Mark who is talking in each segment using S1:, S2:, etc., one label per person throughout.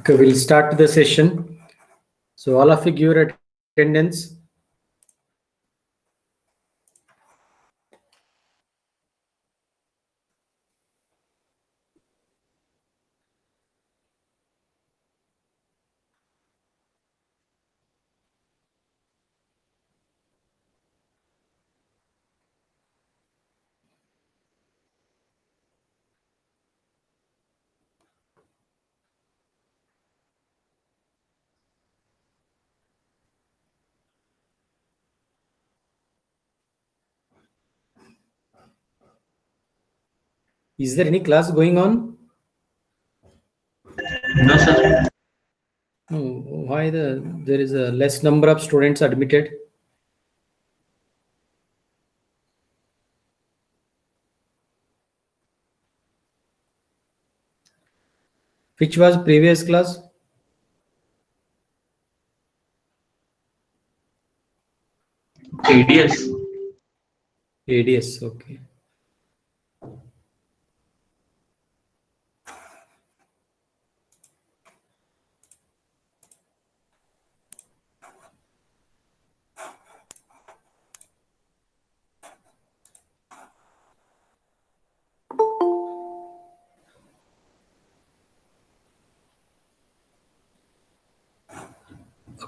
S1: Okay, we'll start the session. So all of you give your attendance. Is there any class going on?
S2: No, sir.
S1: No. Why there is a less number of students admitted? Which was previous class?
S2: ADS.
S1: ADS. Okay.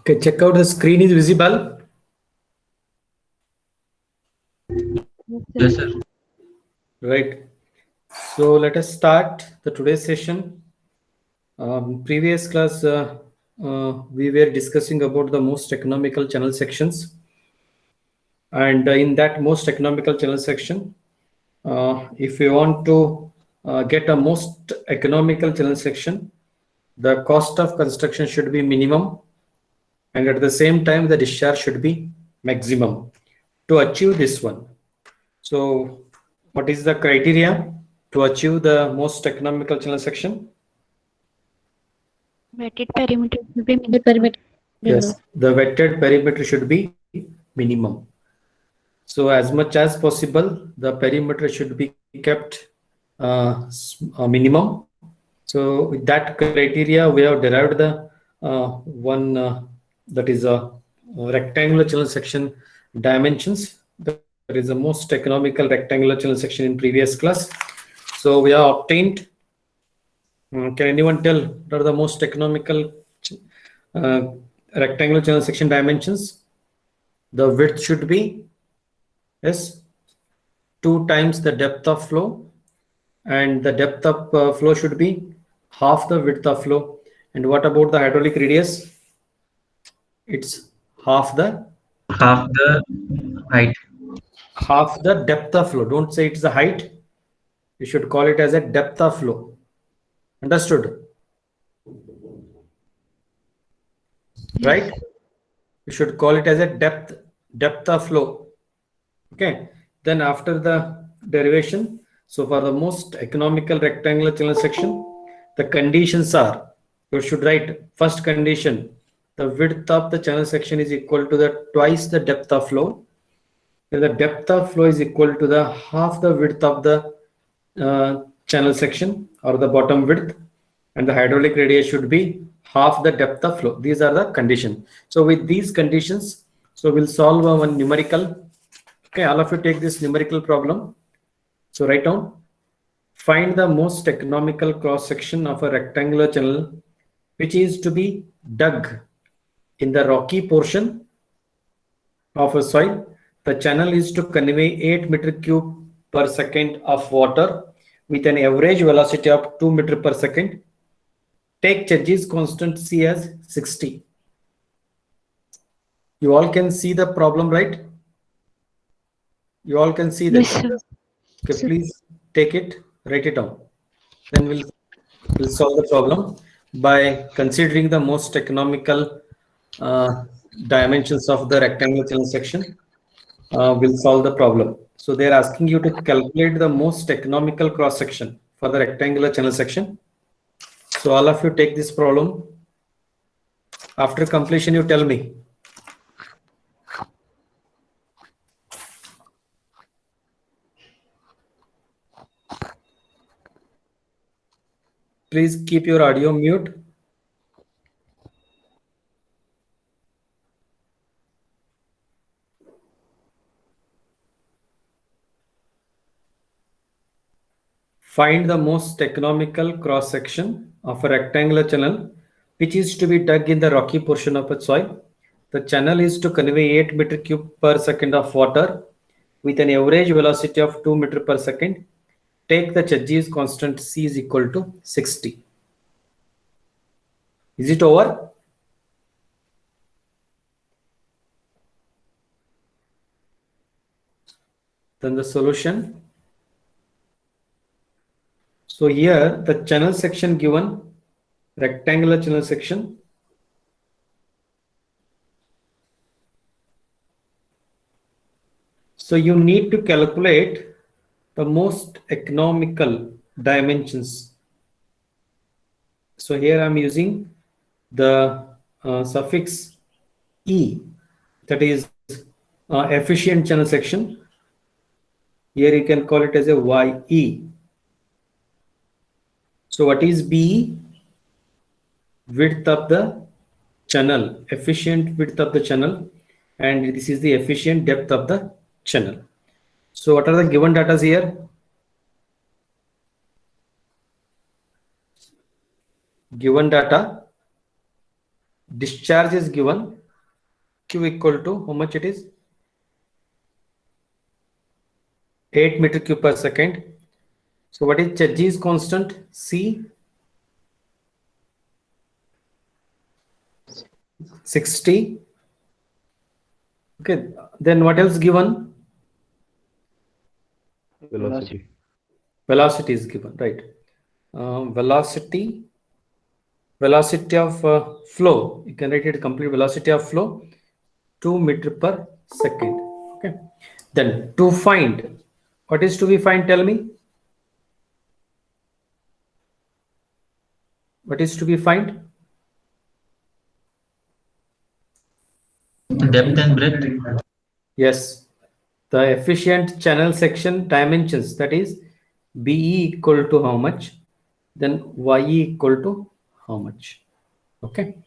S1: Okay, check out the screen is visible.
S2: Yes, sir.
S1: Right. So let us start the today's session. Previous class, we were discussing about the most economical channel sections. And in that most economical channel section, if you want to get a most economical channel section, the cost of construction should be minimum, and at the same time the discharge should be maximum to achieve this one. So what is the criteria to achieve the most economical channel section?
S3: Wetted perimeter should be minimum.
S1: Yes, the wetted perimeter should be minimum. So as much as possible, the perimeter should be kept minimum. So with that criteria, we have derived the one that is a rectangular channel section dimensions. That is the most economical rectangular channel section in previous class. So we have obtained. Can anyone tell what are the most economical uh, rectangular channel section dimensions? The width should be, yes, 2 times the depth of flow, and the depth of flow should be half the width of flow. And what about the hydraulic radius? It's half the
S2: Half the height.
S1: depth of flow. Don't say it's the height. You should call it as a depth of flow. Understood? Right? You should call it as a depth of flow. Okay. Then after the derivation, so for the most economical rectangular channel section, the conditions are, you should write first condition, the width of the channel section is equal to the twice the depth of flow. Then the depth of flow is equal to the half the width of the channel section or the bottom width, and the hydraulic radius should be half the depth of flow. These are the conditions. So with these conditions, so we'll solve one numerical. Okay, all of you take this numerical problem. So write down, find the most economical cross section of a rectangular channel which is to be dug in the rocky portion of a soil. The channel is to convey 8 meter cube per second of water with an average velocity of 2 meter per second. Take Church's constant C as 60. You all can see the problem, right? You all can see that.
S3: Yes, sir.
S1: Okay, please take it, write it down. Then we'll solve the problem by considering the most economical dimensions of the rectangular channel section. We'll solve the problem. So they're asking you to calculate the most economical cross section for the rectangular channel section. So all of you take this problem. After completion, you tell me. Please keep your audio mute. Find the most economical cross section of a rectangular channel which is to be dug in the rocky portion of a soil. The channel is to convey 8 meter cube per second of water with an average velocity of 2 meter per second. Take the Chadji's constant C is equal to 60. Is it over? Then the solution. So here the channel section given, rectangular channel section. So you need to calculate the most economical dimensions. So here I'm using the suffix E, that is efficient channel section. Here you can call it as a YE. So what is BE? Width of the channel, efficient width of the channel, and this is the efficient depth of the channel. So what are the given data here? Given data, discharge is given, Q equal to how much it is? 8 meter cube per second. So what is Chadji's constant? C 60. Okay, then what else given?
S4: Velocity.
S1: Velocity is given, right? Velocity of flow, you can write it complete velocity of flow 2 meter per second. Okay, then to find, what is to be find? Tell me, what is to be find?
S2: Depth and breadth.
S1: Yes, the efficient channel section dimensions, that is BE equal to how much, then YE equal to how much. Okay,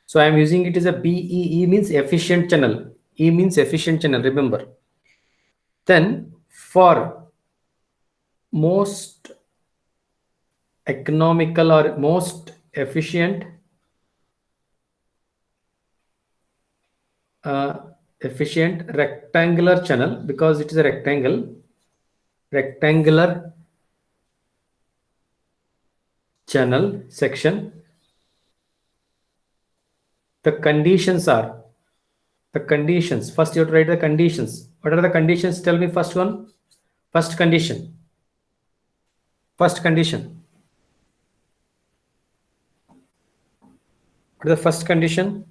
S1: so I am using it as a BE. E means efficient channel, E means efficient channel, remember. Then for most economical or most efficient efficient rectangular channel, because it is a rectangular channel section, the conditions are the conditions. First you have to write the conditions. What are the conditions? Tell me first one. First condition. First condition. What is the first condition?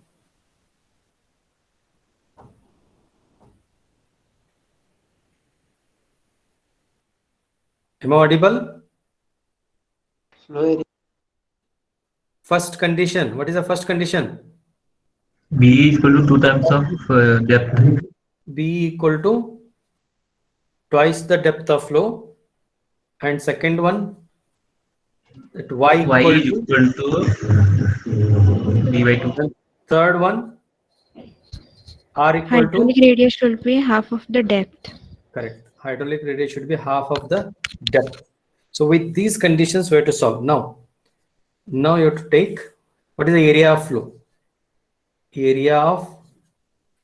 S1: Am I audible?
S4: Flow area.
S1: First condition. What is the first condition?
S2: B is equal to 2 times of depth.
S1: B equal to twice the depth of flow. And second one, that Y
S2: Y
S1: equal
S2: is
S1: to.
S2: equal to B by 2.
S1: And third one, R equal to.
S3: Hydraulic radius should be half of the depth.
S1: Correct. Hydraulic radius should be half of the depth. So with these conditions, we have to solve. Now you have to take, what is the area of flow? Area of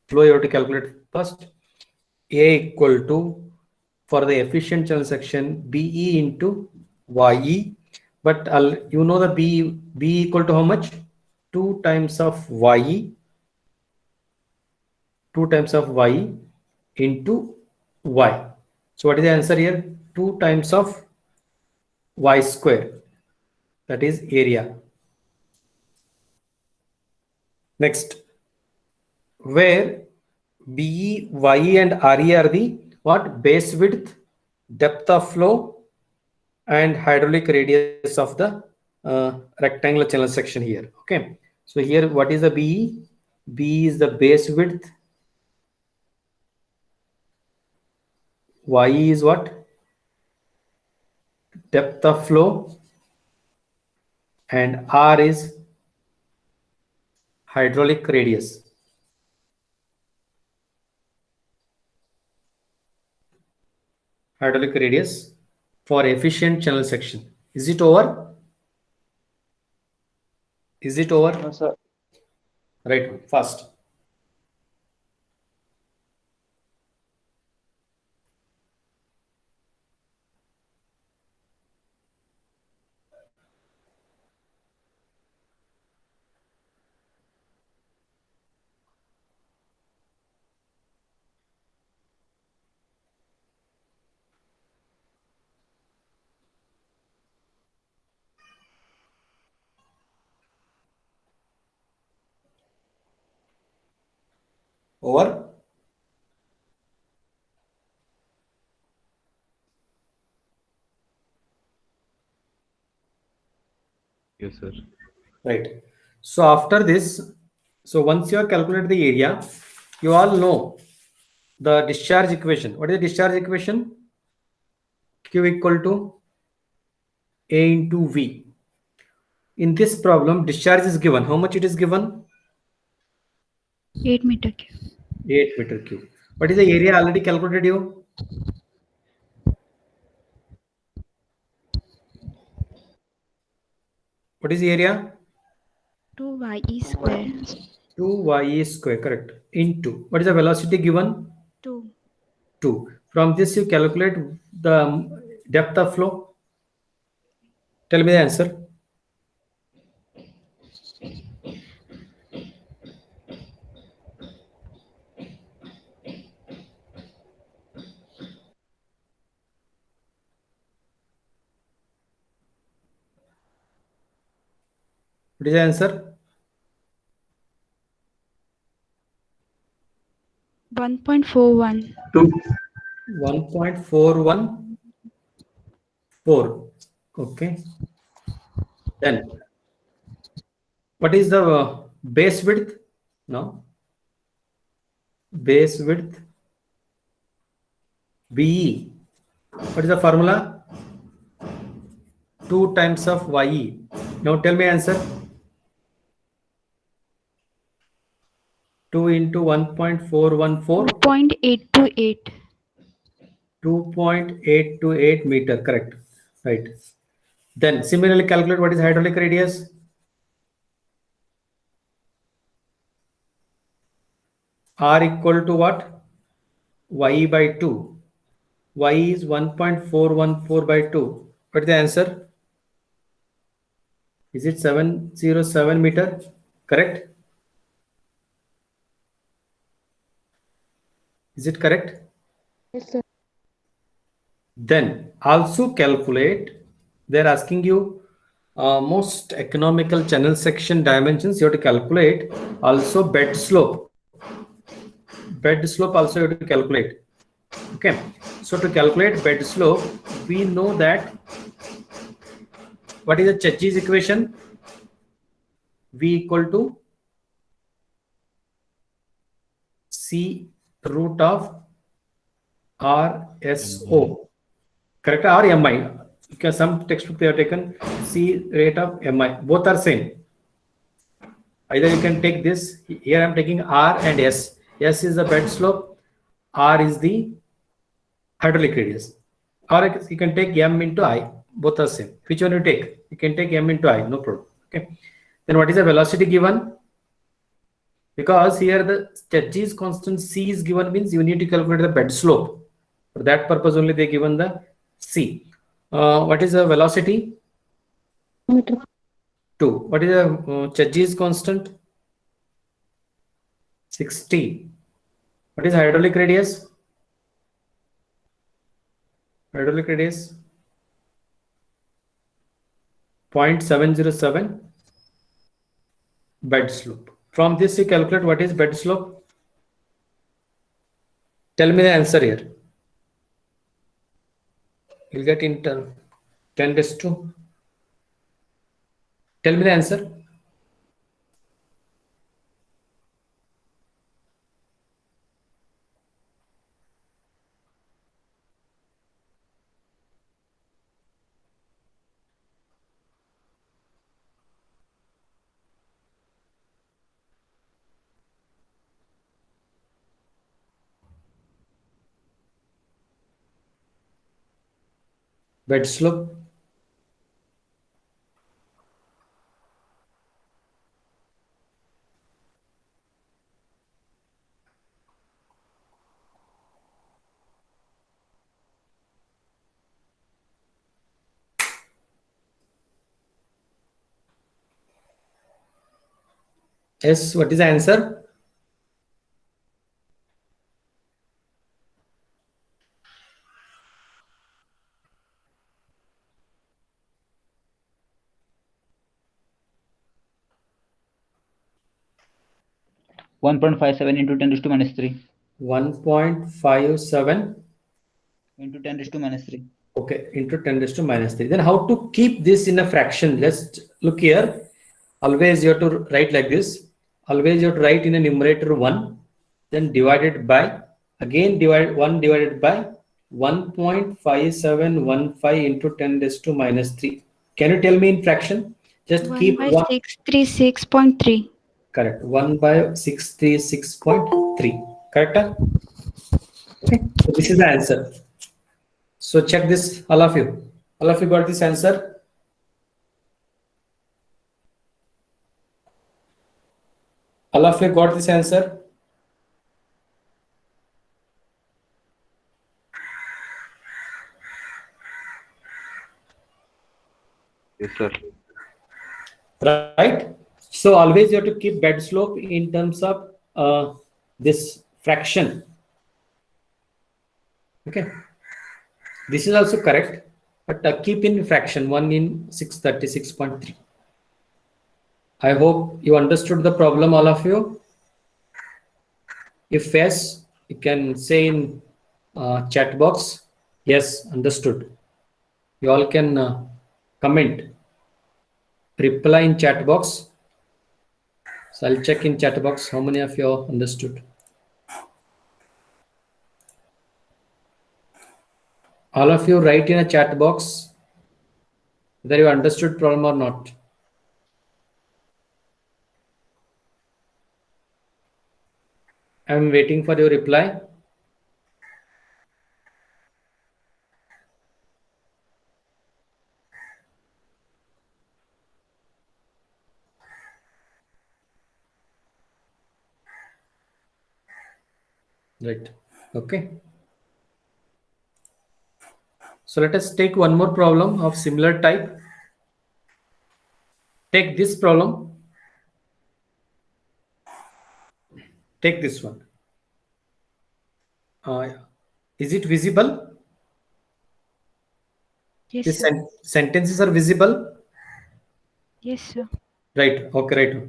S1: flow you have to calculate first. A equal to, for the efficient channel section, BE into YE. But you know the B equal to how much? 2 times of YE. 2 times of Y into Y. So what is the answer here? 2 times of Y square. That is area. Next, where BE, YE and RE are the what? Base width, depth of flow, and hydraulic radius of the rectangular channel section here. Okay, so here what is the BE? BE is the base width. YE is what? Depth of flow, and R is hydraulic radius. Hydraulic radius. for efficient channel section. Is it over? Is it over?
S4: No, sir.
S1: Right, fast. Over?
S5: Yes, sir.
S1: Right. So after this, so once you have calculated the area, you all know the discharge equation. What is the discharge equation? Q equal to A into V. In this problem, discharge is given. How much it is given?
S3: 8 meter cube.
S1: 8 meter cube. What is the area already calculated you? What is the area?
S3: 2 ye square.
S1: 2ye square, correct. Into, what is the velocity given?
S3: 2.
S1: 2. From this you calculate the depth of flow. Tell me the answer. What is the answer?
S3: 1.41.
S2: 2.
S1: 1.414. Okay. Then what is the base width? No. Base width BE. What is the formula? 2 times of YE. Now tell me answer. 2 into 1.414.
S3: 2.828.
S1: 2.828 meter, correct. Right. Then similarly calculate what is hydraulic radius. R equal to what? YE by 2. Y is 1.414 by 2. What is the answer? Is it 707 meter? Correct? Is it correct?
S3: Yes, sir.
S1: Then also calculate, they're asking you most economical channel section dimensions. You have to calculate also bed slope. Bed slope also you have to calculate. Okay. So to calculate bed slope, we know that what is the Church's equation? V equal to C root of RSO. Correct? Or MI. Because some textbook they have taken C rate of MI. Both are same. Either you can take this. Here I am taking R and S. S is the bed slope. R is the hydraulic radius. Or you can take M into I. Both are same. Which one you take? You can take M into I. No problem. Okay. Then what is the velocity given? Because here the Church's constant C is given, means you need to calculate the bed slope. For that purpose only they given the C. What is the velocity? 2. What is the Church's constant? 60. What is hydraulic radius? Hydraulic radius 0.707 bed slope. From this you calculate what is bed slope. Tell me the answer here. You'll get in 10 days to. Tell me the answer. Bed slope. Yes, what is the answer?
S5: One point 1.57 into 10 raised to minus 3
S1: 1.57.
S5: into 10 raised to minus 3.
S1: Okay, into 10 raised to minus 3. Then how to keep this in a fraction? Let's look here. Always you have to write like this. Always you have to write in a numerator 1, then divided by, again divide 1 divided by 1.5715 into 10 raised to minus 3. Can you tell me in fraction? Just
S3: 1
S1: keep
S3: by
S1: 1.
S3: 636.3.
S1: Correct. 1 by 636.3. Correct? Okay. So this is the answer. So check this, all of you. All of you got this answer? All of you got this answer?
S4: Yes, sir.
S1: Right? So always you have to keep bed slope in terms of this fraction. Okay. This is also correct, but keep in fraction 1 in 636.3. I hope you understood the problem, all of you. If yes, you can say in chat box, yes, understood. You all can comment, reply in chat box. So I'll check in chat box how many of you understood. All of you write in a chat box whether you understood problem or not. I'm waiting for your reply. Right. Okay. So let us take one more problem of similar type. Take this problem. Take this one. Is it visible?
S3: Yes,
S1: These
S3: sir.
S1: sentences are visible?
S3: Yes, sir.
S1: Right. Okay, right.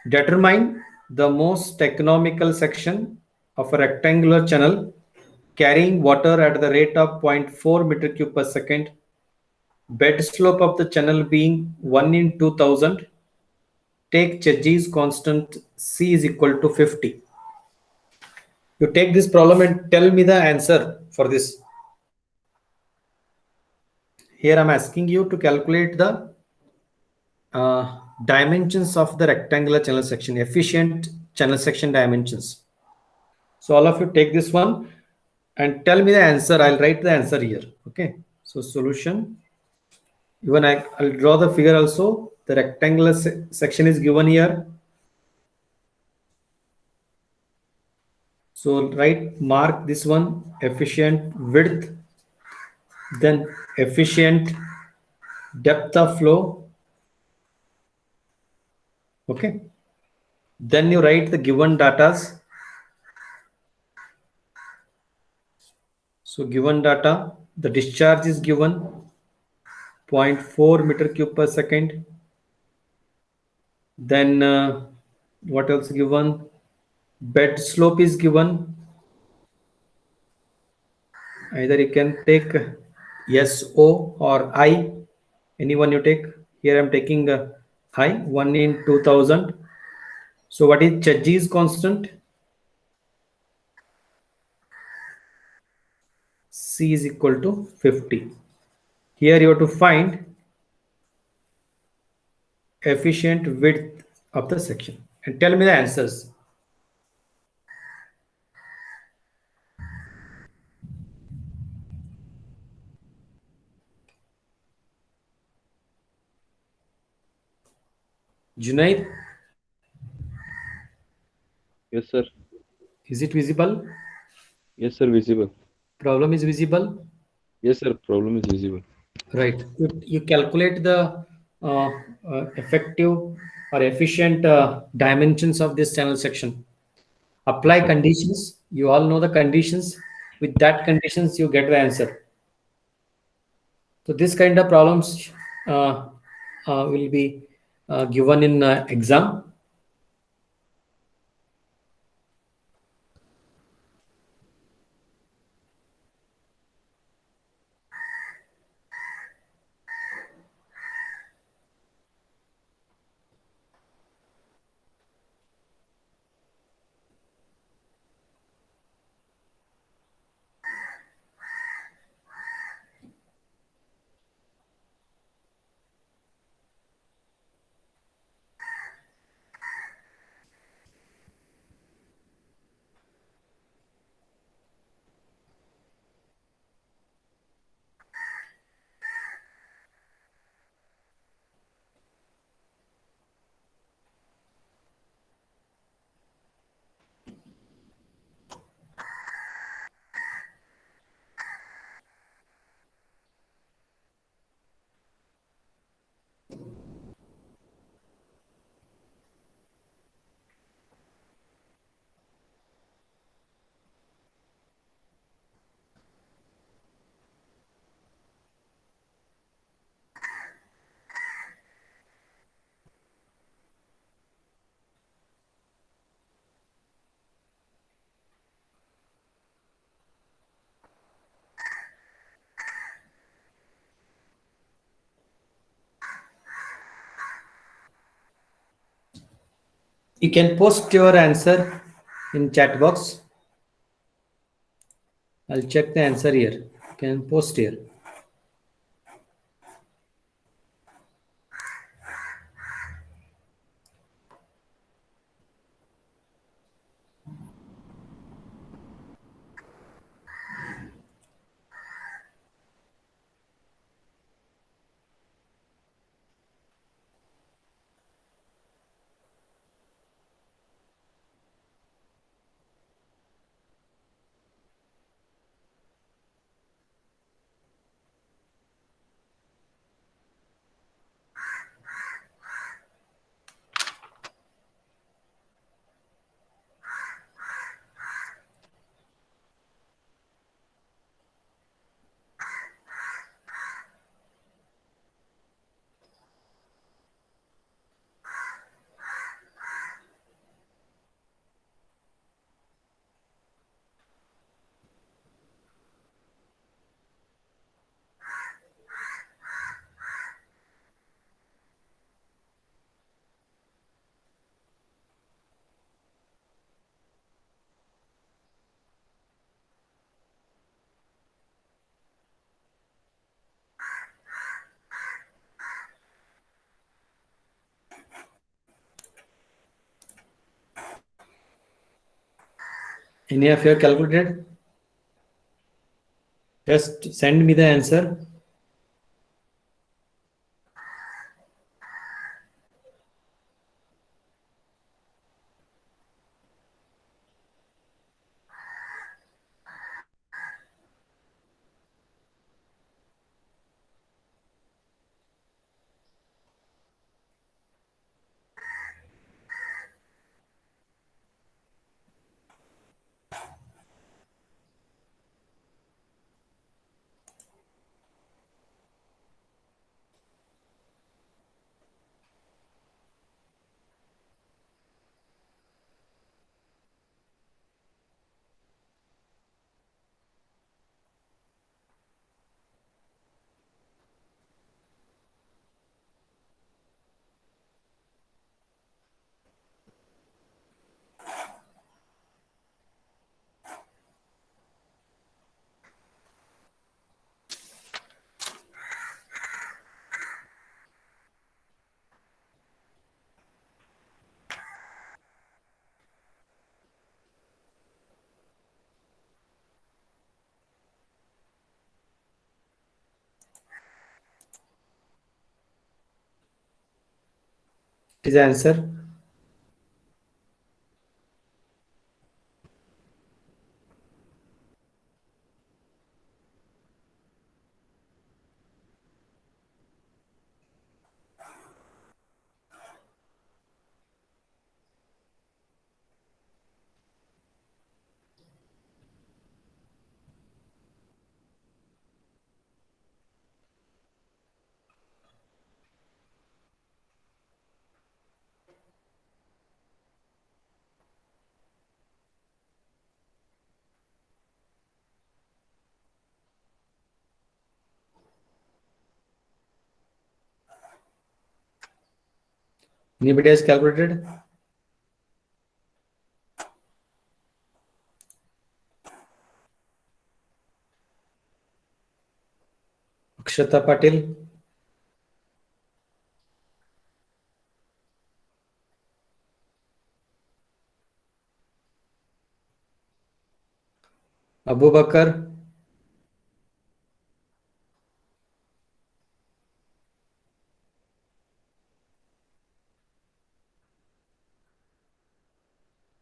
S1: Determine the most economical section of a rectangular channel carrying water at the rate of 0.4 meter cube per second. Bed slope of the channel being 1 in 2000. Take Chedji's constant C is equal to 50. You take this problem and tell me the answer for this. Here I'm asking you to calculate the dimensions of the rectangular channel section, efficient channel section dimensions. So all of you take this one and tell me the answer. I'll write the answer here. Okay. So solution. Even I'll draw the figure also. The rectangular section is given here. So mark this one, efficient width, then efficient depth of flow. Okay. Then you write the given datas. So given data, the discharge is given 0.4 meter cube per second. Then what else given? Bed slope is given. Either you can take SO or I, anyone you take. Here I'm taking I, 1 in 2000. So what is Chedji's constant? C is equal to 50. Here you have to find efficient width of the section and tell me the answers. Junaid,
S6: Yes, sir.
S1: is it visible?
S6: Yes, sir. Visible.
S1: Problem is visible?
S6: Yes, sir. Problem is visible.
S1: Right. You calculate the effective or efficient dimensions of this channel section. Apply conditions. You all know the conditions. With that conditions, you get the answer. So this kind of problems will be given in exam. You can post your answer in chat box. I'll check the answer here. You can post here. Any of you have calculated? Just send me the answer. is the answer? Anybody has calculated? Akshata Patil. Abu Bakar.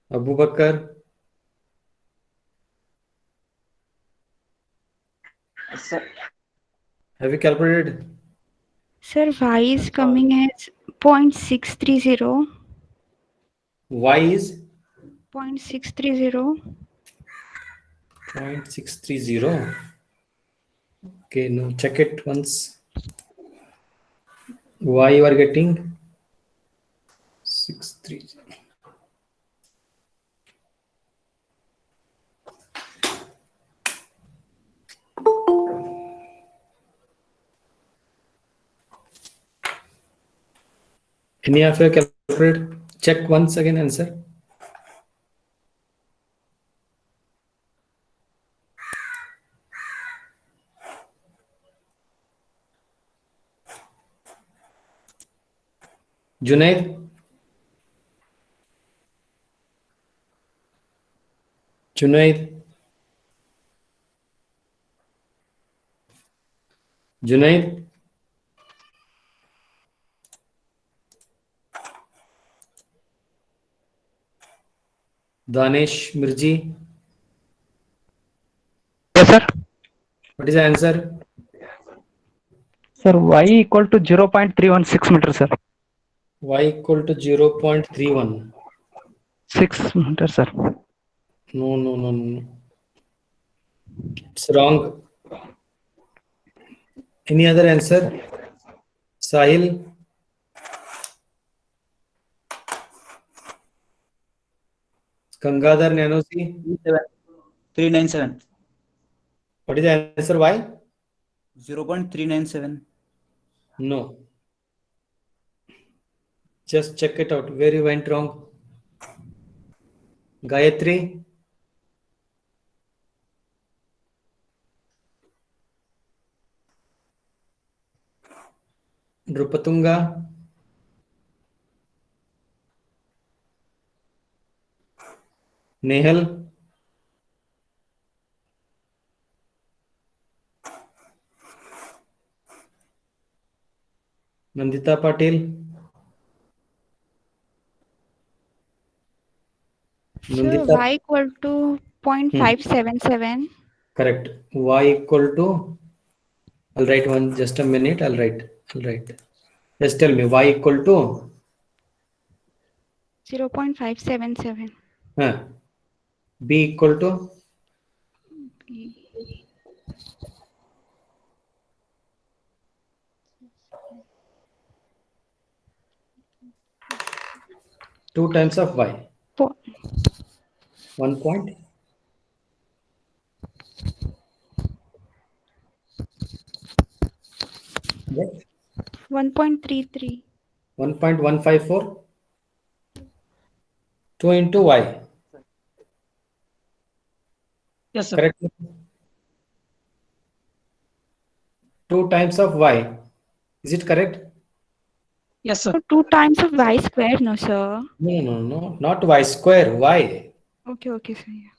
S1: Abu Bakar.
S4: Sir,
S1: Have you calculated?
S3: Sir, Y is coming as 0.630.
S1: Y is
S3: 0.630.
S1: 0.630. Okay, no, check it once. Y you are getting 630. Any of you calculate? Check once again answer. Junaid. Junaid. Junaid. Danesh Mirji.
S7: Yes, sir.
S1: What is the answer?
S7: Sir, y equal to 0.316 meter, sir.
S1: Y equal to 0.31.
S7: 6 meter, sir.
S1: No. It's wrong. Any other answer? Sahil. Gangadhar Nanosi.
S5: 397.
S1: What is the answer? Why?
S5: 0.397.
S1: No. Just check it out. Where you went wrong? Gayatri. Drupatunga. Nehal. Nandita Patil.
S3: Sir,
S1: Nandita.
S3: Y equal to 0.577.
S1: Correct. Y equal to. I'll write one. Just a minute. I'll write. Just tell me. Y equal to.
S3: 0.577.
S1: B equal to. Two times of Y.
S3: Po-
S1: 1 point. What?
S3: 1.33.
S1: 1.154. 2 into Y.
S7: Yes, sir.
S1: Correct. 2 times of Y. Is it correct?
S7: Yes, sir.
S3: So 2 times of Y square, no, sir.
S1: No. Not Y square. Y.
S3: Okay, sir. Yeah.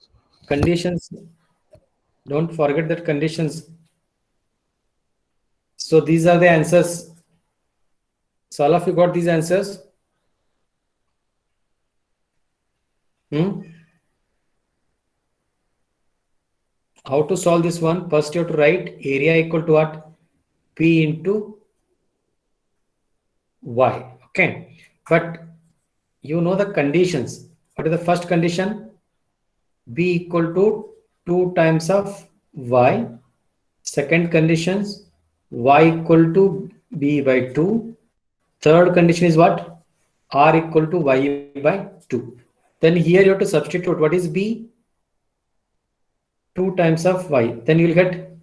S1: Conditions. Don't forget that conditions. So these are the answers. So all of you got these answers? Hmm? How to solve this one? First, you have to write area equal to what? P into Y. Okay. But you know the conditions. What is the first condition? B equal to 2 times of Y. Second conditions, Y equal to B by 2. Third condition is what? R equal to Y by 2. Then here you have to substitute. What is B? 2 times of Y. Then you will get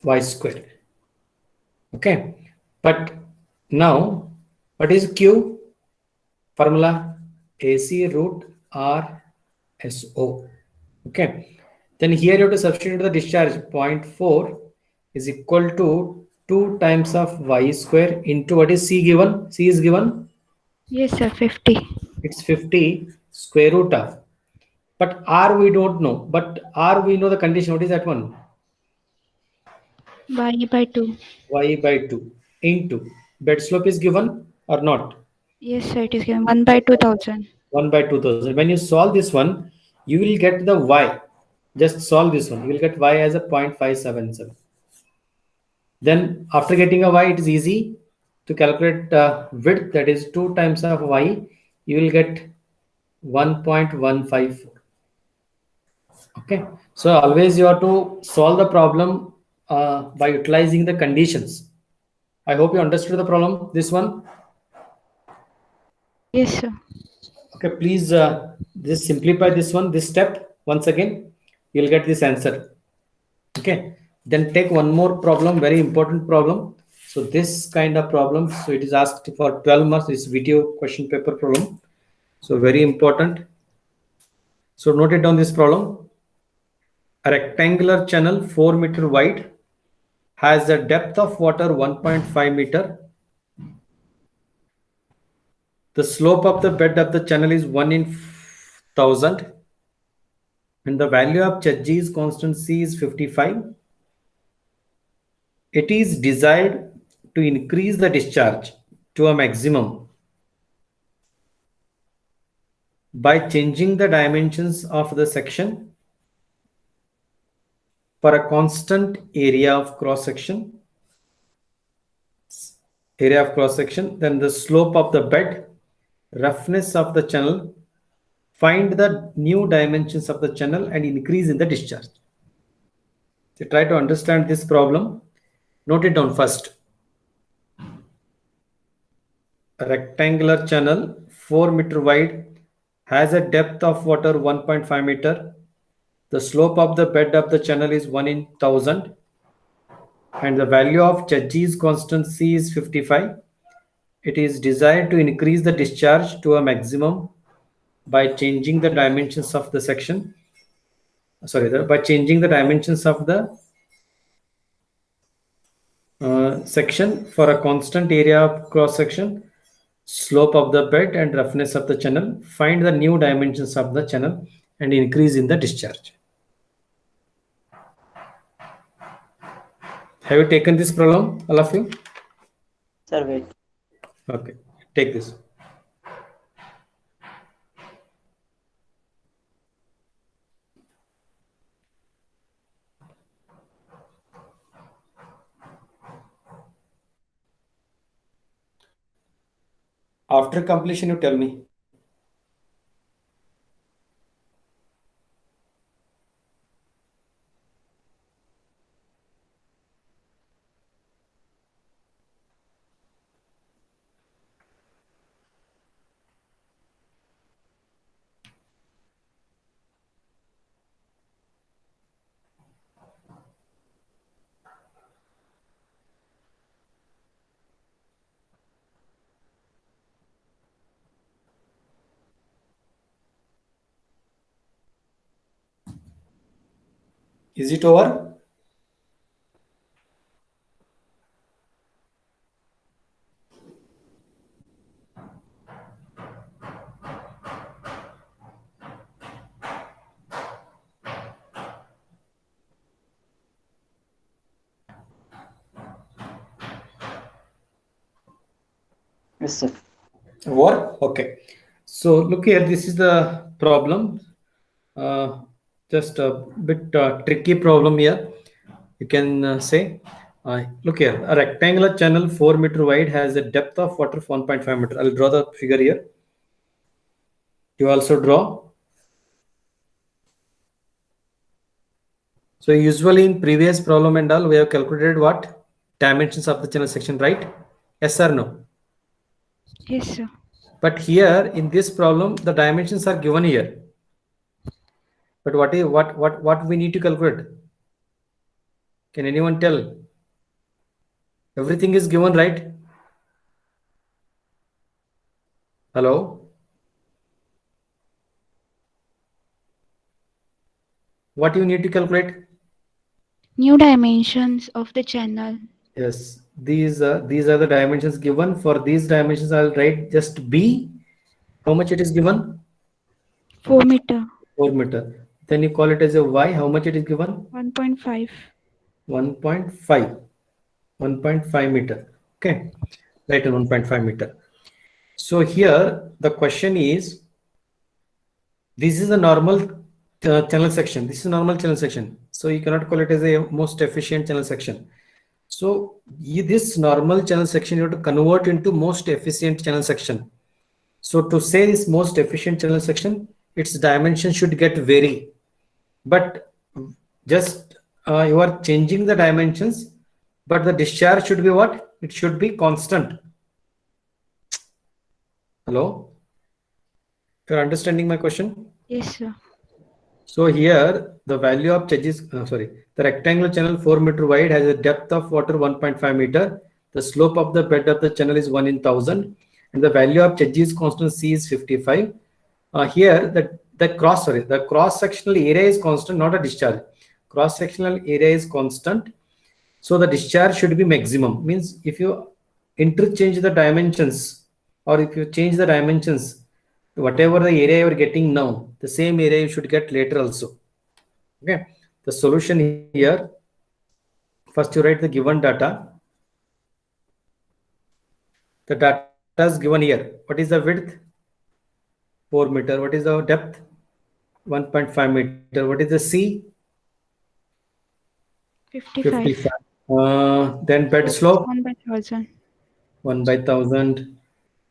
S1: Y square. Okay. But now, what is Q? Formula AC root R SO. Okay. Then here you have to substitute the discharge. 0.4 is equal to 2 times of Y square into what is C given? C is given.
S3: Yes, sir. 50.
S1: It's 50 square root of. But R we don't know. But R we know the condition. What is that one?
S3: Y by 2.
S1: Y by 2 into bed slope is given or not?
S3: Yes, sir. It is given 1 by 2000.
S1: 1 by 2000. When you solve this one, you will get the Y. Just solve this one. You will get Y as a 0.577. Then after getting a Y, it is easy to calculate width. That is 2 times of Y. You will get 1.154. Okay. So always you have to solve the problem by utilizing the conditions. I hope you understood the problem. This one.
S3: Yes, sir.
S1: Okay, please just simplify this one, this step once again. You'll get this answer. Okay, then take one more problem, very important problem. So this kind of problem, so it is asked for 12 marks. This video question paper problem. So very important. So note it down, this problem. A rectangular channel 4 meter wide has a depth of water 1.5 meter. The slope of the bed of the channel is 1 in 1000. And the value of Chadji's constancy is 55. It is desired to increase the discharge to a maximum by changing the dimensions of the section for a constant area of cross section. Then the slope of the bed, roughness of the channel. Find the new dimensions of the channel and increase in the discharge. So try to understand this problem. Note it down first. A rectangular channel 4 meter wide has a depth of water 1.5 meter. The slope of the bed of the channel is 1 in 1000. And the value of Chadji's constancy is 55. It is desired to increase the discharge to a maximum by changing the dimensions of the section. By changing the dimensions of the section for a constant area of cross section, slope of the bed and roughness of the channel. Find the new dimensions of the channel and increase in the discharge. Have you taken this problem, all of you?
S4: Sir, wait.
S1: Okay, take this. After completion, you tell me. Is it over?
S4: Yes, sir.
S1: Over? Okay. So look here, this is the problem. Just a bit tricky problem here. You can say, look here, a rectangular channel 4 meter wide has a depth of water of 1.5 meter. I'll draw the figure here. You also draw. So usually in previous problem and all, we have calculated what? Dimensions of the channel section, right? Yes or no?
S3: Yes, sir.
S1: But here in this problem, the dimensions are given here. But what we need to calculate? Can anyone tell? Everything is given, right? Hello? What you need to calculate?
S3: New dimensions of the channel.
S1: Yes, these are the dimensions given. For these dimensions, I'll write just B. How much it is given?
S3: 4 meter.
S1: 4 meter. Then you call it as a Y. How much it is given?
S3: 1.5.
S1: 1.5. 1.5 meter. Okay, write 1.5 meter. So here the question is, this is a normal channel section. This is a normal channel section. So you cannot call it as a most efficient channel section. So this normal channel section you have to convert into most efficient channel section. So to say this most efficient channel section, its dimension should get vary. But just you are changing the dimensions, but the discharge should be what? It should be constant. Hello? You're understanding my question?
S3: Yes, sir.
S1: So here the value of charges, the rectangular channel 4 meter wide has a depth of water 1.5 meter. The slope of the bed of the channel is 1 in 1000, and the value of charges constant C is 55. Here the cross sectional area is constant, not a discharge. Cross sectional area is constant, so the discharge should be maximum. Means if you interchange the dimensions, or if you change the dimensions, whatever the area you are getting now, the same area you should get later also. Okay, the solution here, first you write the given data. The data is given here. What is the width? 4 meter. What is the depth? 1.5 meter. What is the C?
S3: 55.
S1: Then bed slope?
S3: 1 by 1000.
S1: 1 by 1000.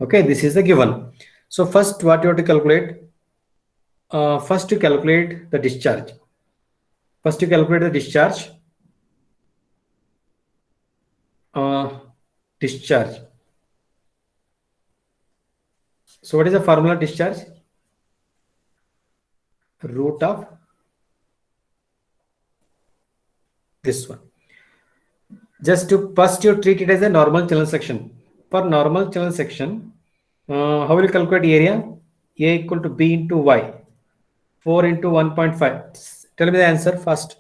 S1: Okay, this is the given. So first what you have to calculate? First to calculate the discharge. First to calculate the discharge. Discharge. So what is the formula discharge? Root of this one. Just to first you treat it as a normal channel section. For normal channel section, how will you calculate area? A equal to B into Y. 4 into 1.5. Tell me the answer first.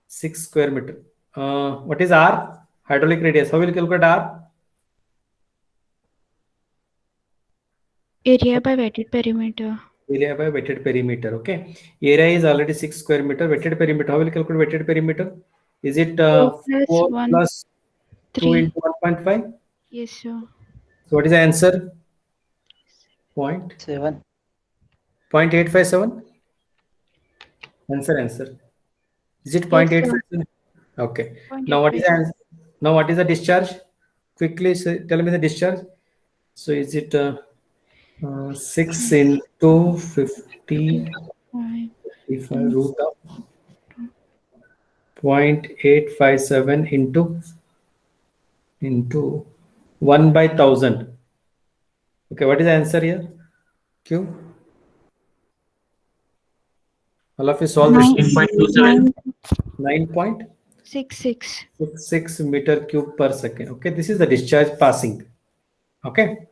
S1: 6 square meter. What is R? Hydraulic radius. How will you calculate R?
S3: Area by wetted perimeter.
S1: Area by wetted perimeter. Okay. Area is already 6 square meter. Wetted perimeter. How will you calculate wetted perimeter? Is it 4
S3: plus 1,
S1: plus 2
S3: 3.
S1: into 1.5?
S3: Yes, sir.
S1: So what is the answer? Point
S4: 7.
S1: 0.857. Answer. Is it 0.857? Okay. Now what is the answer? Now what is the discharge? Quickly tell me the discharge. So is it 6 into 50, 55 root of 0.857 into 1 by 1000. Okay, what is the answer here? Q. All of you solve this.
S2: 15.27.
S3: 9.66.
S1: 9.66 meter cube per second. Okay, this is the discharge passing. Okay.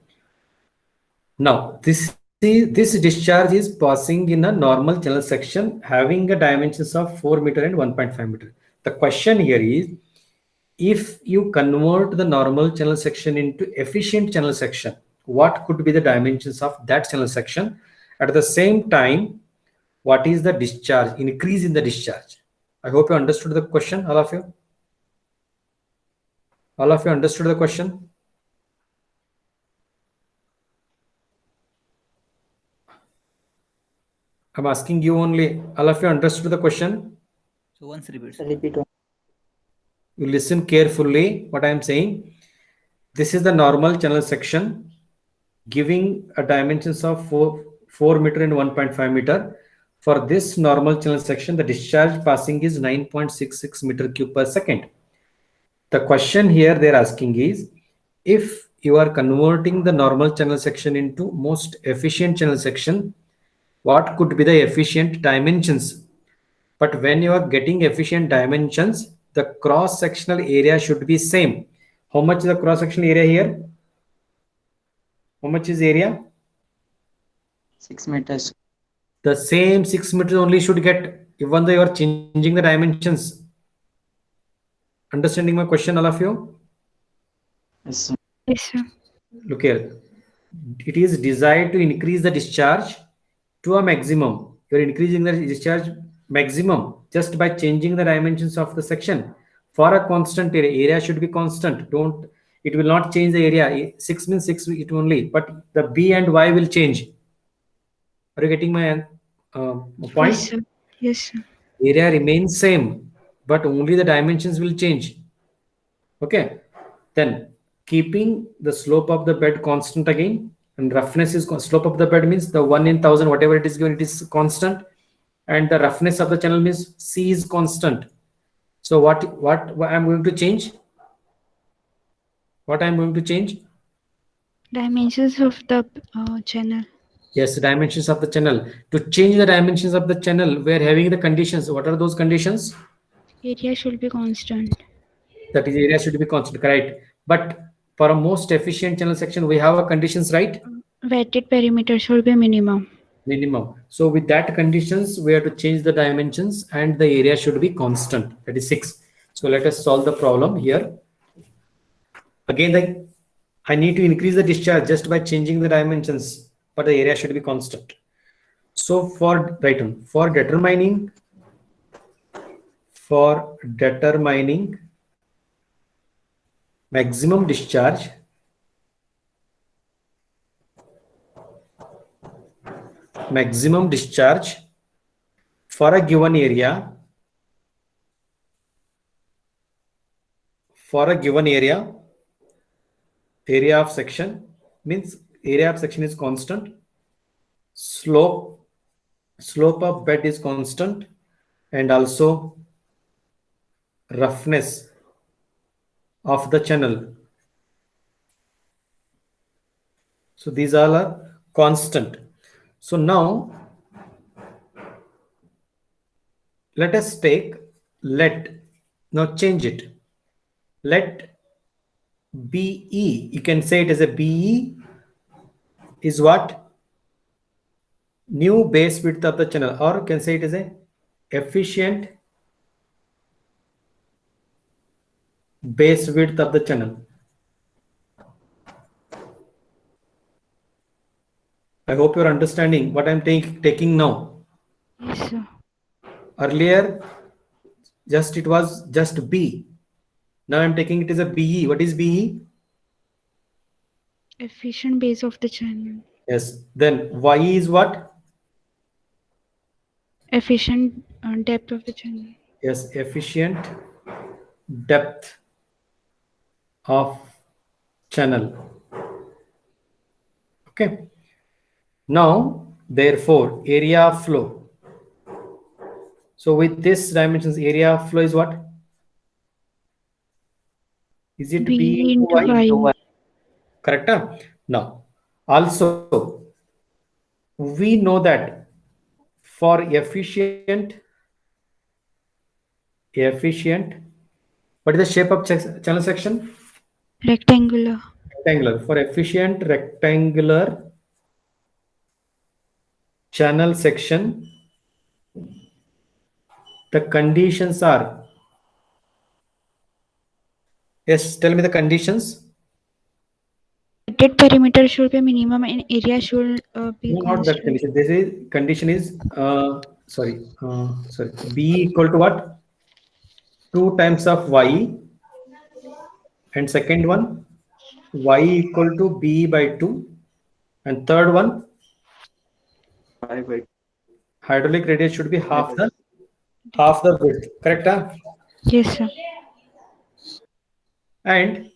S1: Now this discharge is passing in a normal channel section having a dimensions of 4 meter and 1.5 meter. The question here is, if you convert the normal channel section into efficient channel section, what could be the dimensions of that channel section? At the same time, what is the discharge, increase in the discharge? I hope you understood the question, all of you. All of you understood the question? I'm asking you only. All of you understood the question?
S5: So once repeat, sir.
S4: Repeat one.
S1: You listen carefully what I am saying. This is the normal channel section giving a dimensions of 4 meter and 1.5 meter. For this normal channel section, the discharge passing is 9.66 meter cube per second. The question here they're asking is, if you are converting the normal channel section into most efficient channel section, what could be the efficient dimensions? But when you are getting efficient dimensions, the cross-sectional area should be same. How much is the cross-sectional area here? How much is area?
S4: 6 meters.
S1: The same 6 meters only should get, even though you are changing the dimensions. Understanding my question, all of you?
S4: Yes, sir.
S3: Yes, sir.
S1: Look here. It is desired to increase the discharge to a maximum. You're increasing the discharge maximum just by changing the dimensions of the section. For a constant area should be constant. It will not change the area. 6 means 6 it only, but the B and Y will change. Are you getting my point?
S3: Yes, sir. Yes, sir.
S1: Area remains same, but only the dimensions will change. Okay. Then keeping the slope of the bed constant again, and roughness is slope of the bed means the 1 in 1000, whatever it is given, it is constant, and the roughness of the channel means C is constant. So what I'm going to change? What I'm going to change?
S3: Dimensions of the channel.
S1: Yes, dimensions of the channel. To change the dimensions of the channel, we are having the conditions. What are those conditions?
S3: Area should be constant.
S1: That is, area should be constant, right? But for a most efficient channel section, we have a conditions, right?
S3: Wetted perimeter should be minimum.
S1: Minimum. So with that conditions, we have to change the dimensions and the area should be constant. That is 6. So let us solve the problem here. Again, I need to increase the discharge just by changing the dimensions, but the area should be constant. So for determining maximum discharge, for a given area, area of section means area of section is constant, slope of bed is constant, and also roughness of the channel. So these all are constant. So now let us take now change it. Let BE, you can say it as a BE is what? New base width of the channel, or you can say it as a efficient base width of the channel. I hope you're understanding what I'm taking now.
S3: Yes, sir.
S1: Earlier, it was just B. Now I'm taking it as a BE. What is BE?
S3: Efficient base of the channel.
S1: Yes. Then YE is what?
S3: Efficient depth of the channel.
S1: Yes, efficient depth of channel. Okay. Now, therefore, area of flow. So with this dimensions, area of flow is what? Is it
S3: B
S1: B
S3: into
S1: Y?
S3: Y.
S1: Correct? Huh? Now, also, we know that for efficient, what is the shape of channel section?
S3: Rectangular.
S1: Rectangular. For efficient rectangular channel section, the conditions are, yes, tell me the conditions.
S3: Wetted perimeter should be minimum and area should be
S1: No, not that
S3: constant.
S1: condition. This is condition is sorry, B equal to what? 2 times of Y, and second one Y equal to B by 2, and third one
S4: 5 by
S1: hydraulic radius should be half the width, correct?
S3: Yes, sir.
S1: And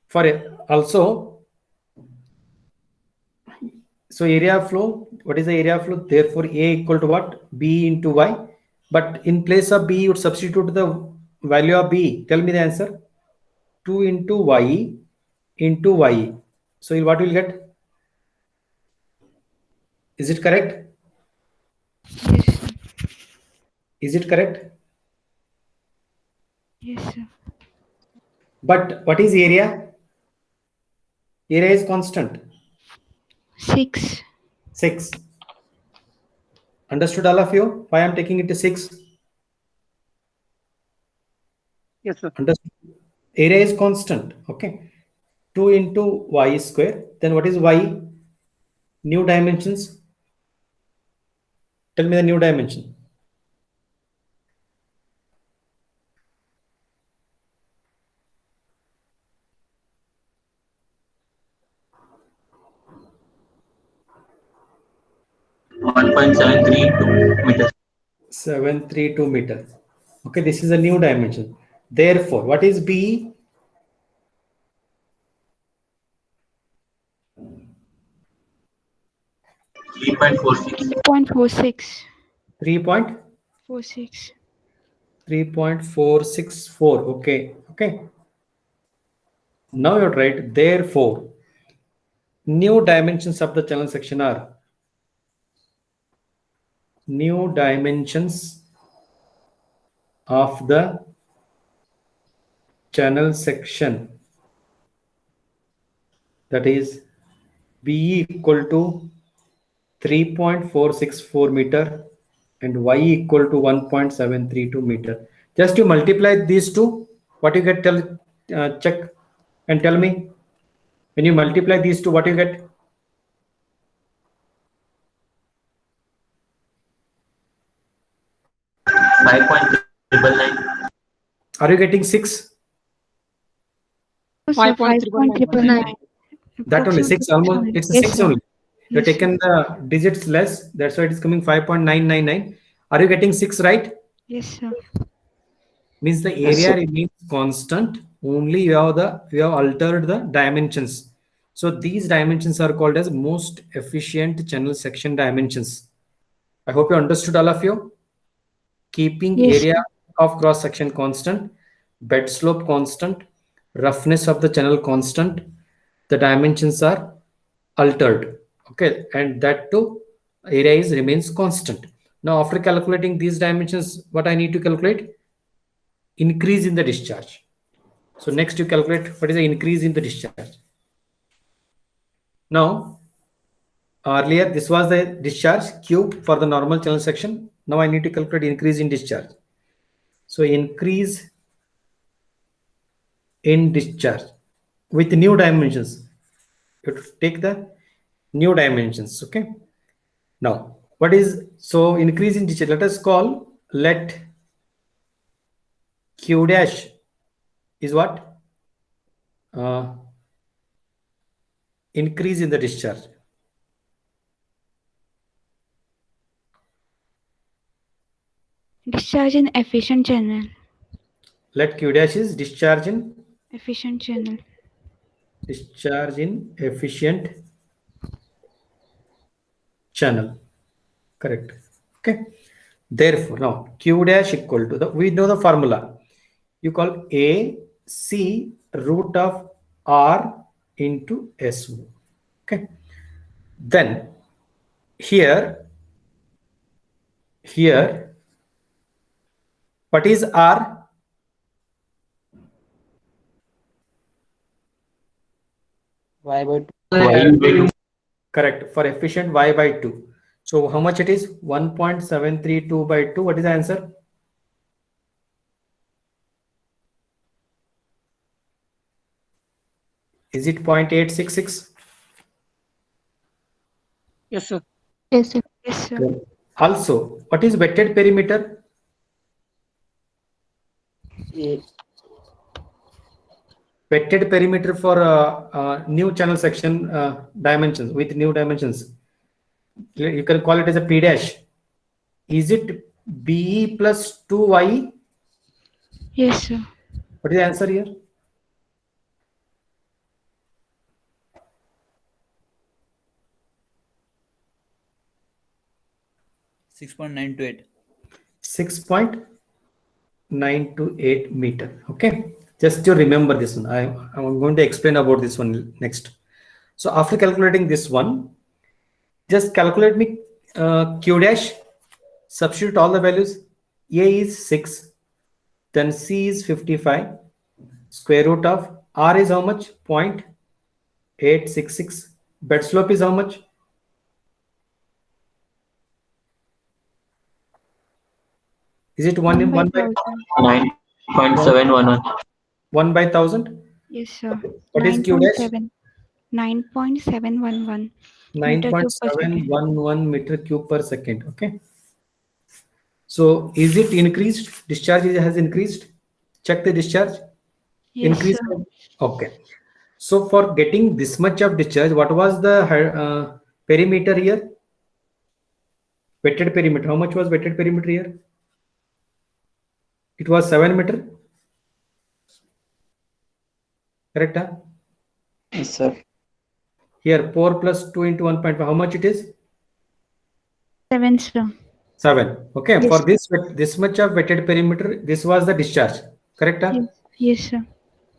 S1: for also, so area of flow, what is the area of flow? Therefore, A equal to what? B into Y. But in place of B, you would substitute the value of B. Tell me the answer. 2 into Y into Y. So what will get? Is it correct?
S3: Yes, sir.
S1: Is it correct?
S3: Yes, sir.
S1: But what is area? Area is constant.
S3: 6.
S1: 6. Understood all of you? Why I'm taking it to 6?
S7: Yes, sir.
S1: Understood. Area is constant. Okay. 2 into Y square. Then what is Y? New dimensions. Tell me the new dimension.
S2: One 1.732 meters.
S1: 732 meters. Okay, this is a new dimension. Therefore, what is B?
S3: .46.
S1: 3.3.464.
S3: 46.
S1: Okay. Now you're right. Therefore, new dimensions of the channel section are new dimensions of the channel section, that is B equal to 3.464 meter and Y equal to 1.732 meter. Just you multiply these two, what you get? Check and tell me. When you multiply these two, what you get? Are you getting 6?
S3: Oh, sir, 5.999.
S1: That only 6 almost. It's a
S3: Yes,
S1: 6
S3: sir.
S1: only. You're
S3: Yes,
S1: taken the digits less. That's why it is coming 5.999. Are you getting 6 right?
S3: Yes, sir.
S1: Means the
S4: Yes,
S1: area
S4: sir.
S1: remains constant. Only you have altered the dimensions. So these dimensions are called as most efficient channel section dimensions. I hope you understood, all of you. Keeping
S3: Yes,
S1: area of cross section constant, bed slope constant, roughness of the channel constant, the dimensions are altered. Okay, and that too, area remains constant. Now after calculating these dimensions, what I need to calculate? Increase in the discharge. So next you calculate what is the increase in the discharge. Now earlier this was the discharge Q for the normal channel section. Now I need to calculate increase in discharge. So increase in discharge with new dimensions. You have to take the new dimensions. Okay. Now what is, so increase in discharge, let us call, let Q dash is what? Increase in the discharge.
S3: discharge in efficient channel.
S1: Let Q dash is discharge in
S3: Efficient channel.
S1: efficient channel. Correct. Okay. Therefore, now Q dash equal to we know the formula. You call A C root of R into SO. Okay. Then here, what is R?
S4: Y by 2.
S1: Correct. For efficient, Y by 2. So how much it is? 1.732 by 2. What is the answer? Is it 0.866?
S7: Yes, sir.
S3: Yes, sir. Yes, sir.
S1: Also, what is wetted perimeter?
S4: A.
S1: Wetted perimeter for new channel section dimensions with new dimensions. You can call it as a P dash. Is it BE plus 2YE?
S3: Yes, sir.
S1: What is the answer here?
S5: Six point nine to eight.
S1: 6.928 meter. Okay, just to remember this one. I'm going to explain about this one next. So after calculating this one, just calculate me Q dash, substitute all the values. A is 6, then C is 55, square root of R is how much? 0.866. Bed slope is how much? Is it 1 in 1 by
S3: 1,000.
S2: 9.711.
S1: 1 by 1000?
S3: Yes, sir.
S1: What is Q dash?
S3: 9.711 meter cube per second.
S1: 9.711 meter cube per second. Okay. So is it increased? Discharge has increased. Check the discharge.
S3: Yes,
S1: Increased.
S3: sir.
S1: Okay. So for getting this much of discharge, what was the perimeter here? Wetted perimeter. How much was wetted perimeter here? It was 7 meter. Correct? Huh?
S4: Yes, sir.
S1: Here 4 plus 2 into 1.5. How much it is?
S3: 7, sir.
S1: 7. Okay.
S3: Yes.
S1: For this much of wetted perimeter, this was the discharge. Correct? Huh?
S3: Yes, yes, sir.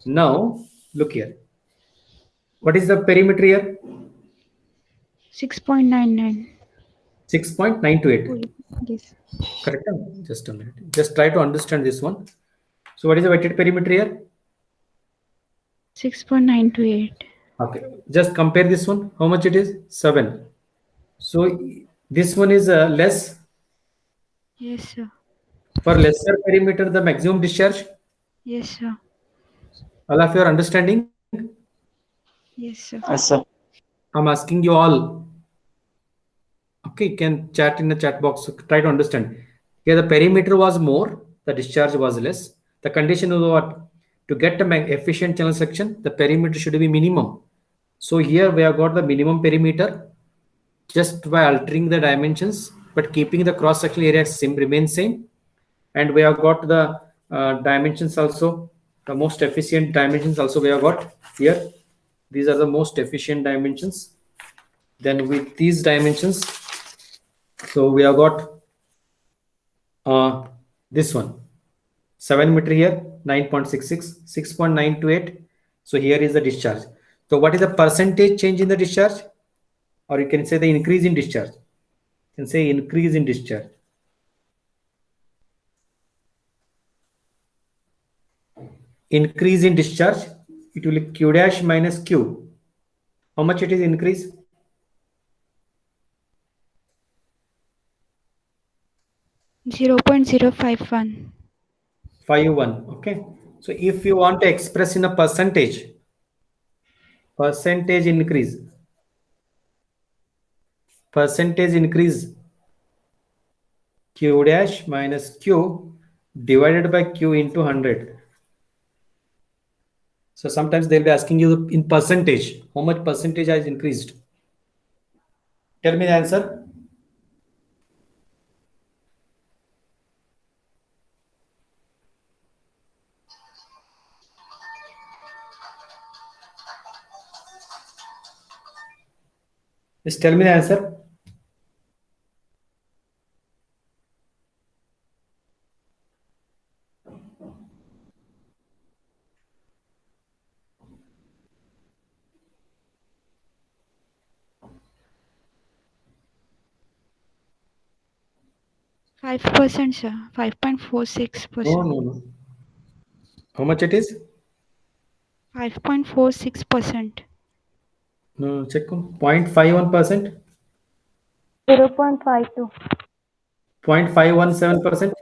S1: Now look here. What is the perimeter here?
S3: 6.99.
S1: 6.928.
S3: Yes.
S1: Correct? Huh? Just a minute. Just try to understand this one. So what is the wetted perimeter here?
S3: 6.928.
S1: Okay. Just compare this one. How much it is? 7. So this one is less.
S3: Yes, sir.
S1: For lesser perimeter, the maximum discharge.
S3: Yes, sir.
S1: All of you are understanding?
S3: Yes, sir.
S4: Yes, sir.
S1: I'm asking you all. Okay, you can chat in the chat box. Try to understand. Here the perimeter was more, the discharge was less. The condition was what? To get an efficient channel section, the perimeter should be minimum. So here we have got the minimum perimeter just by altering the dimensions, but keeping the cross-sectional area remain same. And we have got the dimensions also, the most efficient dimensions also we have got here. These are the most efficient dimensions. Then with these dimensions, so we have got this one, 7 meter here, 9.66, 6.928. So here is the discharge. So what is the percentage change in the discharge? Or you can say the increase in discharge. You can say increase in discharge. Increase in discharge, it will be Q dash minus Q. How much it is increase?
S3: Zero 0.051.
S1: 51. Okay. So if you want to express in a percentage increase, Q dash minus Q divided by Q into 100. So sometimes they'll be asking you in percentage, how much percentage has increased? Tell me the answer. Just tell me the answer.
S3: Five percent, sir. 5.46%.
S1: No. How much it is?
S3: 5.46%.
S1: No, check 0.51%,
S3: 0.52.
S1: 0.517%,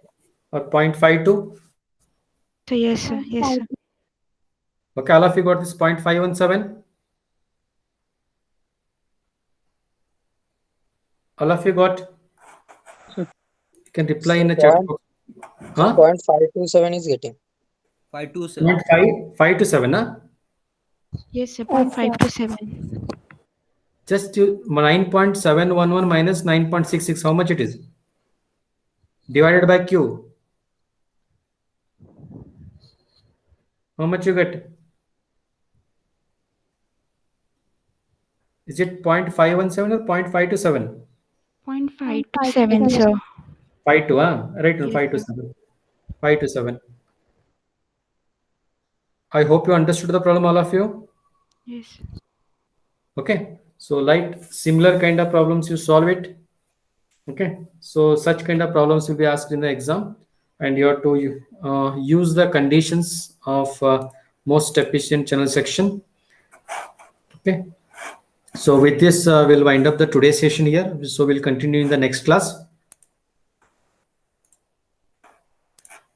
S1: or 0.52.
S3: So yes, sir. Yes, sir.
S1: Okay, all of you got this 0.517. All of you got?
S7: Sir.
S1: You can reply in the chat box. Huh?
S4: 0.527 is getting.
S5: 527.
S1: 5 to 7, huh?
S3: Yes, sir. 0.527.
S1: Just 9.711 minus 9.66. How much it is? divided by Q. How much you get? Is it 0.517 or 0.527?
S3: 0.527, sir.
S1: 5 huh? Right, no,
S3: Yes,
S1: 5 to
S3: sir.
S1: 7. 5 to 7. I hope you understood the problem, all of you.
S3: Yes.
S1: Okay, so like similar kind of problems you solve it. Okay, so such kind of problems will be asked in the exam, and you have to use the conditions of most efficient channel section. Okay, so with this we'll wind up the today's session here. So we'll continue in the next class.